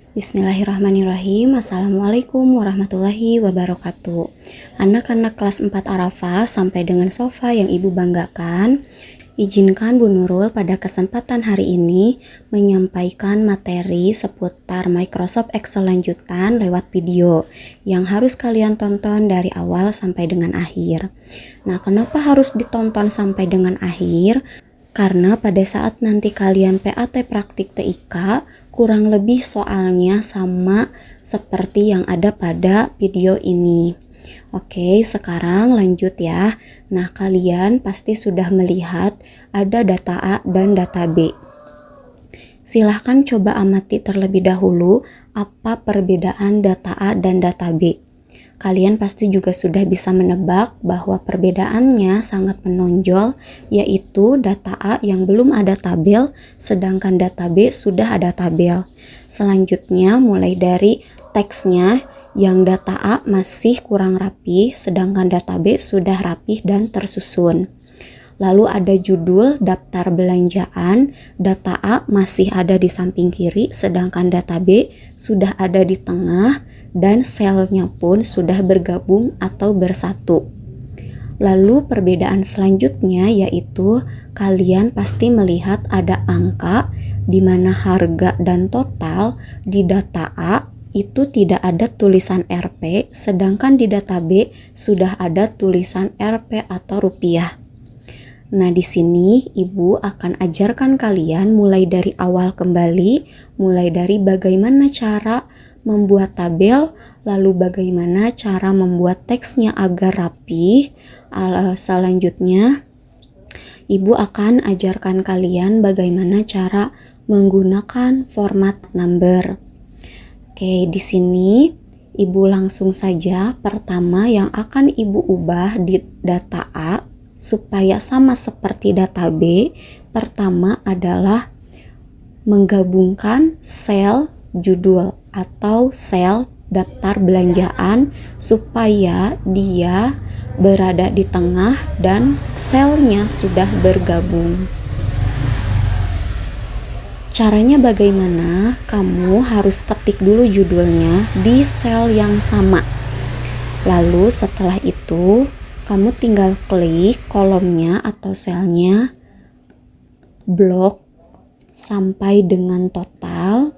Bismillahirrahmanirrahim. Assalamualaikum warahmatullahi wabarakatuh. Anak-anak kelas 4 Arafah sampai dengan sofa yang Ibu banggakan, izinkan Bu Nurul pada kesempatan hari ini menyampaikan materi seputar Microsoft Excel lanjutan lewat video yang harus kalian tonton dari awal sampai dengan akhir. Nah, kenapa harus ditonton sampai dengan akhir? Karena pada saat nanti kalian PAT praktik TIK, kurang lebih soalnya sama seperti yang ada pada video ini. Oke, sekarang lanjut ya. Nah, kalian pasti sudah melihat ada data A dan data B. Silahkan coba amati terlebih dahulu apa perbedaan data A dan data B. Kalian pasti juga sudah bisa menebak bahwa perbedaannya sangat menonjol, yaitu data A yang belum ada tabel, sedangkan data B sudah ada tabel. Selanjutnya mulai dari teksnya, yang data A masih kurang rapi, sedangkan data B sudah rapih dan tersusun. Lalu ada judul daftar belanjaan, data A masih ada di samping kiri, sedangkan data B sudah ada di tengah, dan selnya pun sudah bergabung atau bersatu. Lalu perbedaan selanjutnya yaitu kalian pasti melihat ada angka di mana harga dan total di data A itu tidak ada tulisan Rp, sedangkan di data B sudah ada tulisan Rp atau rupiah. Nah, di sini Ibu akan ajarkan kalian mulai dari awal kembali, mulai dari bagaimana cara membuat tabel, lalu bagaimana cara membuat teksnya agar rapi. Selanjutnya, Ibu akan ajarkan kalian bagaimana cara menggunakan format number. Oke, di sini Ibu langsung saja pertama yang akan Ibu ubah di data A supaya sama seperti data B. Pertama adalah menggabungkan sel judul atau sel daftar belanjaan supaya dia berada di tengah dan selnya sudah bergabung. Caranya bagaimana? Kamu harus ketik dulu judulnya di sel yang sama. Lalu setelah itu kamu tinggal klik kolomnya atau selnya, blok sampai dengan total.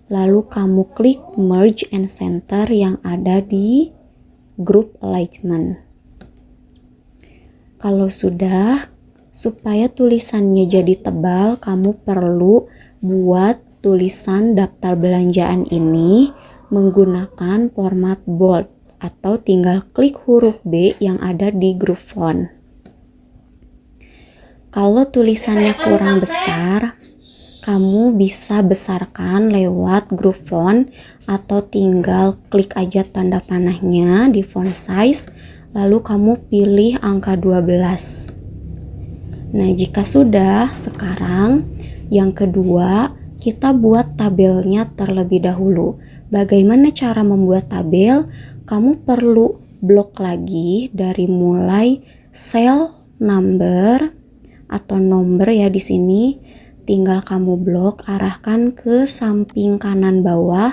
Lalu kamu klik merge and center yang ada di group alignment. Kalau sudah, supaya tulisannya jadi tebal, kamu perlu buat tulisan daftar belanjaan ini menggunakan format bold atau tinggal klik huruf B yang ada di group font. Kalau tulisannya kurang besar, kamu bisa besarkan lewat group font atau tinggal klik aja tanda panahnya di font size, lalu kamu pilih angka 12. Nah, jika sudah, sekarang yang kedua kita buat tabelnya terlebih dahulu. Bagaimana cara membuat tabel? Kamu perlu blok lagi dari mulai sel number atau nomor ya di sini. Tinggal kamu blok, arahkan ke samping kanan bawah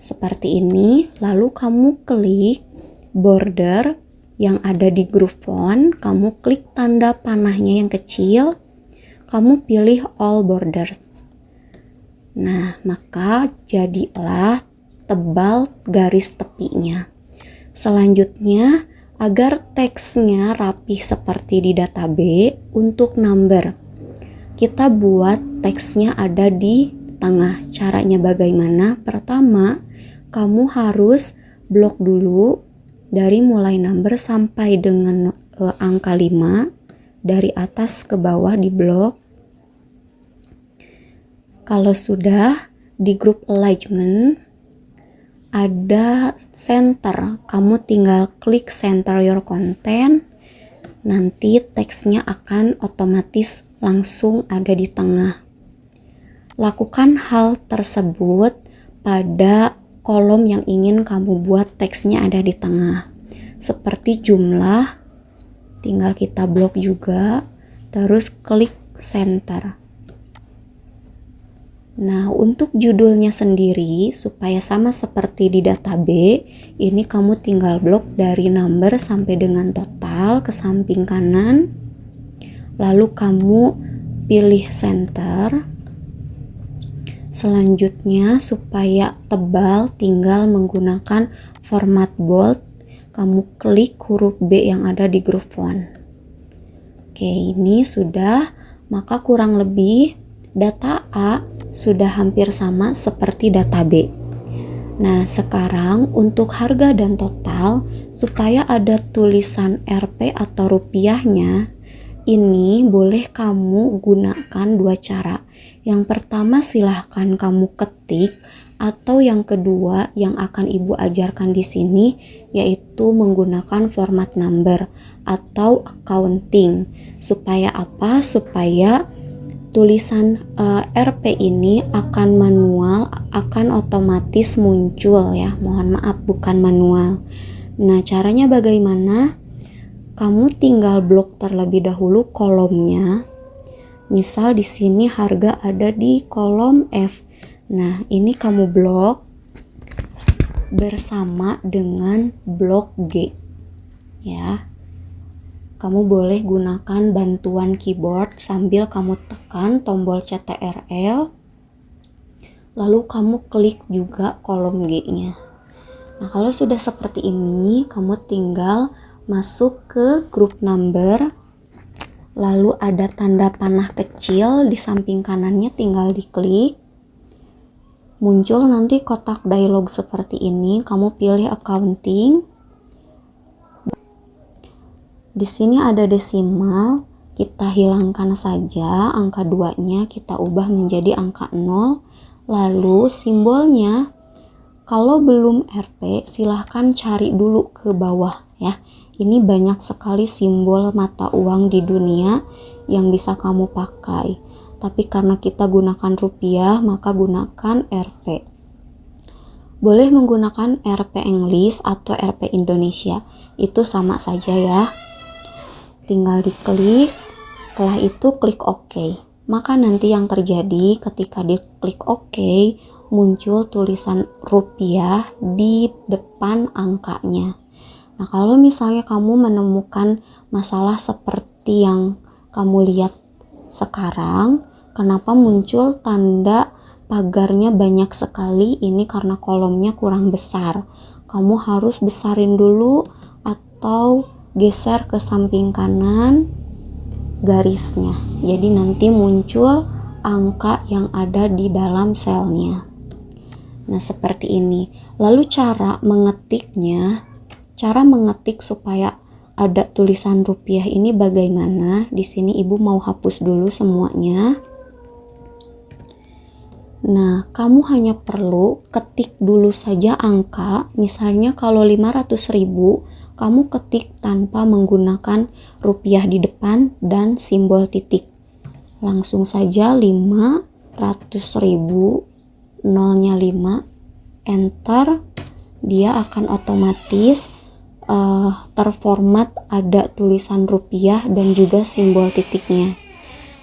seperti ini. Lalu kamu klik border yang ada di group font, kamu klik tanda panahnya yang kecil, kamu pilih all borders. Nah, maka jadilah tebal garis tepinya. Selanjutnya, agar teksnya rapih seperti di data B, untuk number kita buat teksnya ada di tengah. Caranya bagaimana? Pertama, kamu harus blok dulu dari mulai number sampai dengan angka 5, dari atas ke bawah di blok. Kalau sudah, di group alignment ada center, kamu tinggal klik center your content, nanti teksnya akan otomatis langsung ada di tengah. Lakukan hal tersebut pada kolom yang ingin kamu buat teksnya ada di tengah. Seperti jumlah, tinggal kita blok juga, terus klik center. Nah, untuk judulnya sendiri supaya sama seperti di data B, ini kamu tinggal blok dari number sampai dengan total ke samping kanan. Lalu kamu pilih center. Selanjutnya supaya tebal tinggal menggunakan format bold. Kamu klik huruf B yang ada di grup font. Oke, ini sudah, maka kurang lebih data A sudah hampir sama seperti data B. Nah, sekarang untuk harga dan total, supaya ada tulisan Rp atau rupiahnya, ini boleh kamu gunakan dua cara. Yang pertama silahkan kamu ketik, atau yang kedua yang akan Ibu ajarkan di sini yaitu menggunakan format number atau accounting. Supaya apa? Supaya tulisan Rp ini akan manual, akan otomatis muncul ya. Mohon maaf, bukan manual. Nah, caranya bagaimana? Kamu tinggal blok terlebih dahulu kolomnya. Misal di sini harga ada di kolom F. Nah, ini kamu blok bersama dengan blok G. Ya. Kamu boleh gunakan bantuan keyboard sambil kamu tekan tombol CTRL, lalu kamu klik juga kolom G-nya. Nah, kalau sudah seperti ini, kamu tinggal masuk ke grup number, lalu ada tanda panah kecil di samping kanannya, tinggal diklik. Muncul nanti kotak dialog seperti ini, kamu pilih accounting. Di sini ada desimal, kita hilangkan saja angka 2-nya, kita ubah menjadi angka 0. Lalu simbolnya, kalau belum Rp, silahkan cari dulu ke bawah ya. Ini banyak sekali simbol mata uang di dunia yang bisa kamu pakai. Tapi karena kita gunakan rupiah, maka gunakan Rp. Boleh menggunakan Rp English atau Rp Indonesia, itu sama saja ya. Tinggal diklik, setelah itu klik OK. Maka nanti yang terjadi ketika diklik OK, muncul tulisan rupiah di depan angkanya. Nah, kalau misalnya kamu menemukan masalah seperti yang kamu lihat sekarang, kenapa muncul tanda pagarnya banyak sekali? Ini karena kolomnya kurang besar. Kamu harus besarin dulu atau geser ke samping kanan garisnya, jadi nanti muncul angka yang ada di dalam selnya. Nah, seperti ini. Lalu cara mengetiknya, cara mengetik supaya ada tulisan rupiah ini bagaimana? Di sini Ibu mau hapus dulu semuanya. Nah, kamu hanya perlu ketik dulu saja angka. Misalnya kalau 500.000, kamu ketik tanpa menggunakan rupiah di depan dan simbol titik. Langsung saja 500.000, nolnya 5, enter. Dia akan otomatis terformat ada tulisan rupiah dan juga simbol titiknya.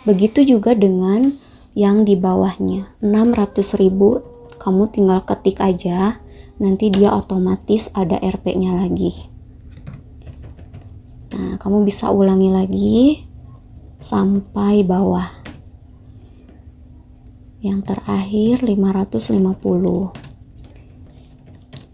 Begitu juga dengan yang di bawahnya, 600.000, kamu tinggal ketik aja, nanti dia otomatis ada Rp-nya lagi. Nah, kamu bisa ulangi lagi sampai bawah. Yang terakhir 550.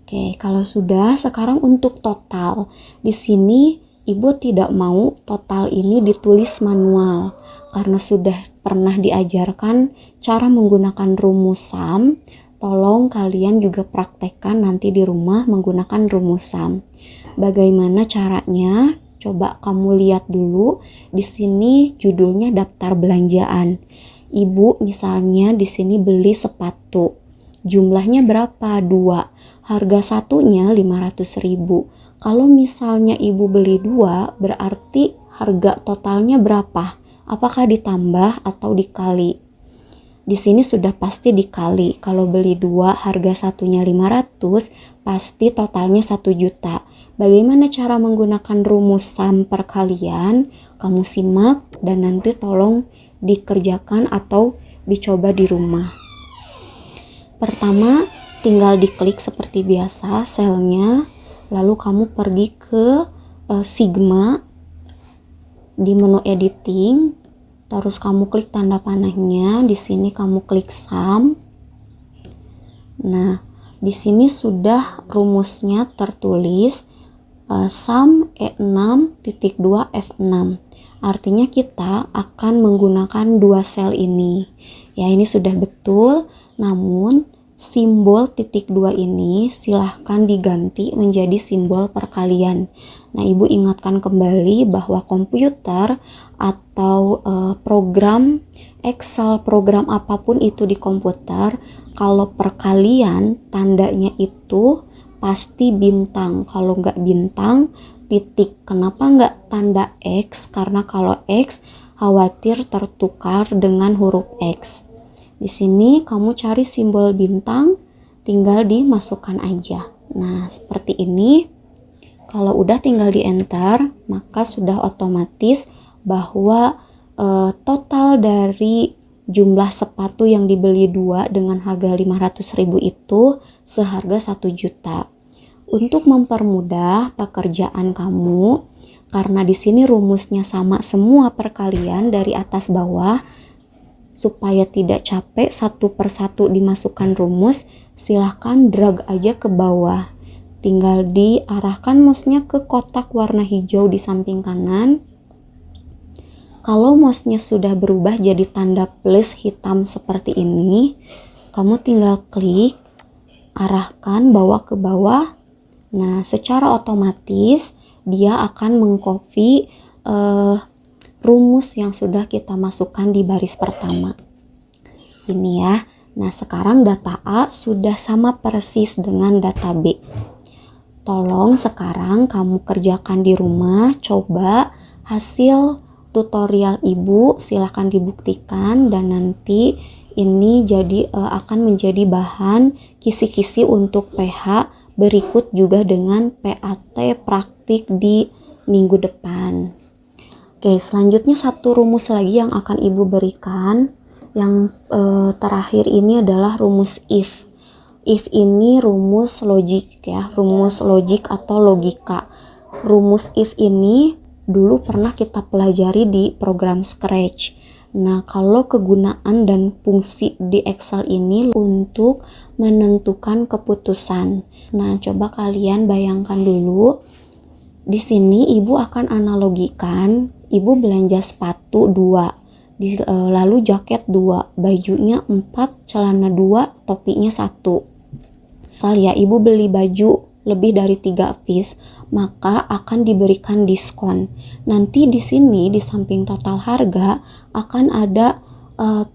Oke, kalau sudah, sekarang untuk total. Di sini Ibu tidak mau total ini ditulis manual karena sudah pernah diajarkan cara menggunakan rumus sum. Tolong kalian juga praktekkan nanti di rumah menggunakan rumus sum. Bagaimana caranya? Coba kamu lihat dulu. Di sini judulnya daftar belanjaan. Ibu misalnya di sini beli sepatu. Jumlahnya berapa? 2. Harga satunya 500.000. Kalau misalnya Ibu beli 2, berarti harga totalnya berapa? Apakah ditambah atau dikali? Di sini sudah pasti dikali. Kalau beli 2, harga satunya 500, pasti totalnya 1 juta. Bagaimana cara menggunakan rumus sum perkalian? Kamu simak dan nanti tolong dikerjakan atau dicoba di rumah. Pertama, tinggal diklik seperti biasa selnya, lalu kamu pergi ke Sigma di menu editing, terus kamu klik tanda panahnya, di sini kamu klik sum. Nah, di sini sudah rumusnya tertulis sum E6.2 F6. Artinya kita akan menggunakan dua sel ini. Ya, ini sudah betul, namun simbol titik 2 ini silahkan diganti menjadi simbol perkalian. Nah, Ibu ingatkan kembali bahwa komputer atau program Excel, program apapun itu di komputer, kalau perkalian tandanya itu pasti bintang. Kalau nggak bintang, titik. Kenapa nggak tanda X? Karena kalau X khawatir tertukar dengan huruf X. Di sini kamu cari simbol bintang, tinggal dimasukkan aja. Nah, seperti ini. Kalau udah tinggal di enter, maka sudah otomatis bahwa total dari jumlah sepatu yang dibeli 2 dengan harga 500.000 itu seharga 1 juta. Untuk mempermudah pekerjaan kamu, karena di sini rumusnya sama semua perkalian dari atas bawah, supaya tidak capek satu persatu dimasukkan rumus, silahkan drag aja ke bawah. Tinggal diarahkan mouse-nya ke kotak warna hijau di samping kanan. Kalau mouse-nya sudah berubah jadi tanda plus hitam seperti ini, kamu tinggal klik, arahkan bawa ke bawah. Nah, secara otomatis dia akan mengcopy rumus yang sudah kita masukkan di baris pertama. Ini ya. Nah, sekarang data A sudah sama persis dengan data B. Tolong sekarang kamu kerjakan di rumah, coba hasil tutorial Ibu, silahkan dibuktikan, dan nanti ini akan menjadi bahan kisi-kisi untuk PH berikut juga dengan PAT praktik di minggu depan. Oke, selanjutnya satu rumus lagi yang akan Ibu berikan. Yang terakhir ini adalah rumus if. If ini rumus logik ya, rumus logik atau logika. Rumus if ini dulu pernah kita pelajari di program Scratch. Nah, kalau kegunaan dan fungsi di Excel ini untuk menentukan keputusan. Nah, coba kalian bayangkan dulu. Di sini Ibu akan analogikan, Ibu belanja sepatu 2, lalu jaket 2, bajunya 4, celana 2, topinya 1. Misal ya, Ibu beli baju lebih dari 3 piece, maka akan diberikan diskon. Nanti di sini di samping total harga akan ada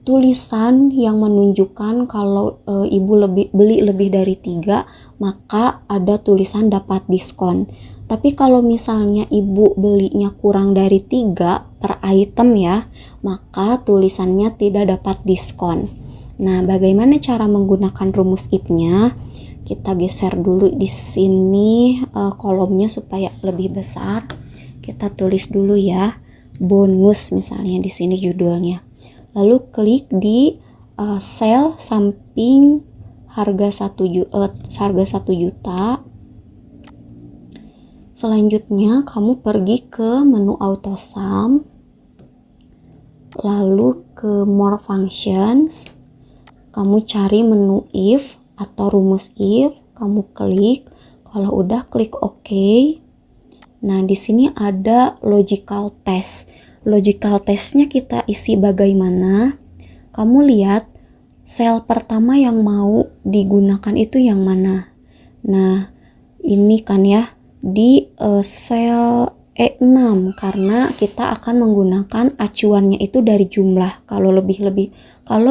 tulisan yang menunjukkan kalau Ibu beli lebih dari 3, maka ada tulisan dapat diskon. Tapi kalau misalnya Ibu belinya kurang dari 3 per item ya, maka tulisannya tidak dapat diskon. Nah, bagaimana cara menggunakan rumus if-nya? Kita geser dulu di sini kolomnya supaya lebih besar. Kita tulis dulu ya, bonus misalnya di sini judulnya. Lalu klik di sel samping harga 1 juta. Selanjutnya kamu pergi ke menu auto sum, lalu ke more functions, kamu cari menu if atau rumus if, kamu klik. Kalau udah klik OK. Nah, di sini ada logical test. Logical testnya kita isi bagaimana? Kamu lihat sel pertama yang mau digunakan itu yang mana? Nah, ini kan ya di sel E6, karena kita akan menggunakan acuannya itu dari jumlah. Kalau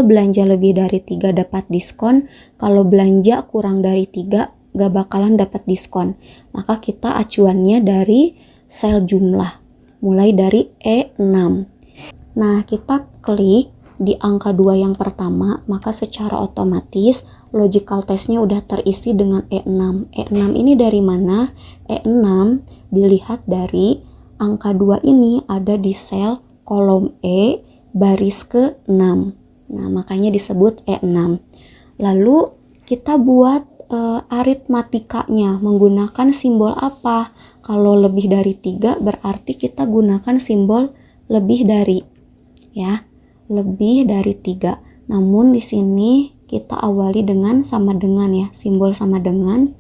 belanja lebih dari 3 dapat diskon, kalau belanja kurang dari 3 gak bakalan dapat diskon. Maka kita acuannya dari sel jumlah, mulai dari E6. Nah, kita klik di angka 2 yang pertama, maka secara otomatis logical testnya udah terisi dengan E6. E6 ini dari mana? E6 dilihat dari angka 2 ini ada di sel kolom E baris ke-6. Nah, makanya disebut E6. Lalu kita buat aritmatikanya menggunakan simbol apa. Kalau lebih dari 3 berarti kita gunakan simbol lebih dari, ya, lebih dari 3. Namun di sini kita awali dengan sama dengan, ya, simbol sama dengan.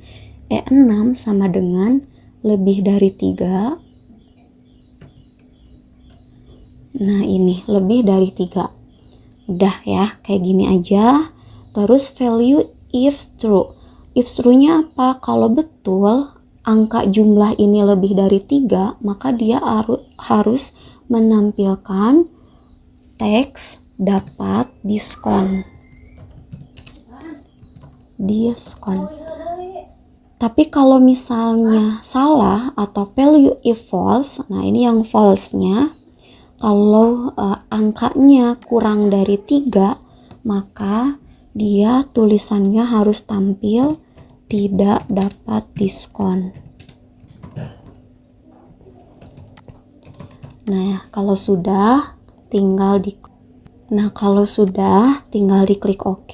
E6 sama dengan lebih dari 3. Nah, ini lebih dari 3. Udah ya, kayak gini aja. Terus value if true. If true-nya apa? Kalau betul angka jumlah ini lebih dari 3, maka dia harus menampilkan teks dapat diskon. Tapi kalau misalnya salah atau value if false, nah ini yang false-nya, kalau angkanya kurang dari 3, maka dia tulisannya harus tampil tidak dapat diskon. Nah, kalau sudah tinggal diklik OK,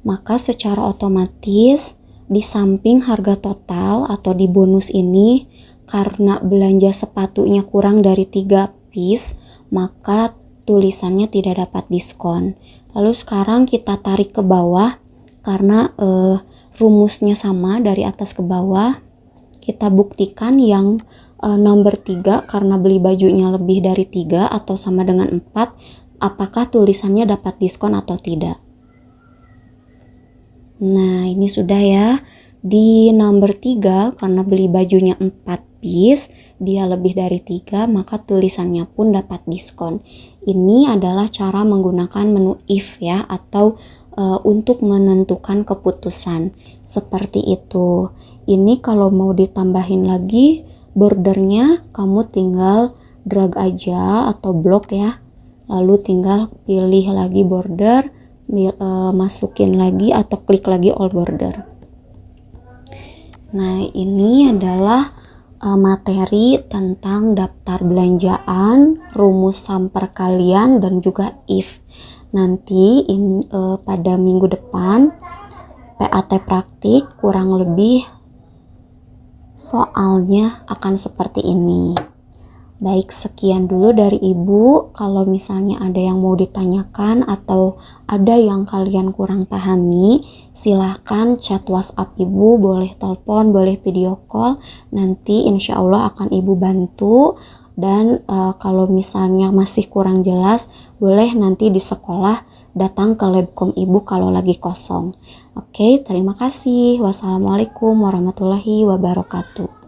maka secara otomatis di samping harga total atau di bonus ini, karena belanja sepatunya kurang dari 3 piece, maka tulisannya tidak dapat diskon. Lalu sekarang kita tarik ke bawah, karena rumusnya sama dari atas ke bawah. Kita buktikan yang nomor 3, karena beli bajunya lebih dari 3 atau sama dengan 4, apakah tulisannya dapat diskon atau tidak. Nah, ini sudah ya. Di nomor 3, karena beli bajunya 4 piece, dia lebih dari 3, maka tulisannya pun dapat diskon. Ini adalah cara menggunakan menu if, ya, atau untuk menentukan keputusan. Seperti itu. Ini kalau mau ditambahin lagi bordernya, kamu tinggal drag aja atau blok, ya. Lalu tinggal pilih lagi border, masukin lagi atau klik lagi all border. Nah, ini adalah materi tentang daftar belanjaan, rumus sum perkalian, dan juga if. Nanti pada minggu depan PAT praktik kurang lebih soalnya akan seperti ini. Baik, sekian dulu dari Ibu. Kalau misalnya ada yang mau ditanyakan atau ada yang kalian kurang pahami, silahkan chat WhatsApp Ibu, boleh telepon, boleh video call. Nanti insya Allah akan Ibu bantu. Dan kalau misalnya masih kurang jelas, boleh nanti di sekolah datang ke Labcom Ibu kalau lagi kosong. Oke, terima kasih. Wassalamualaikum warahmatullahi wabarakatuh.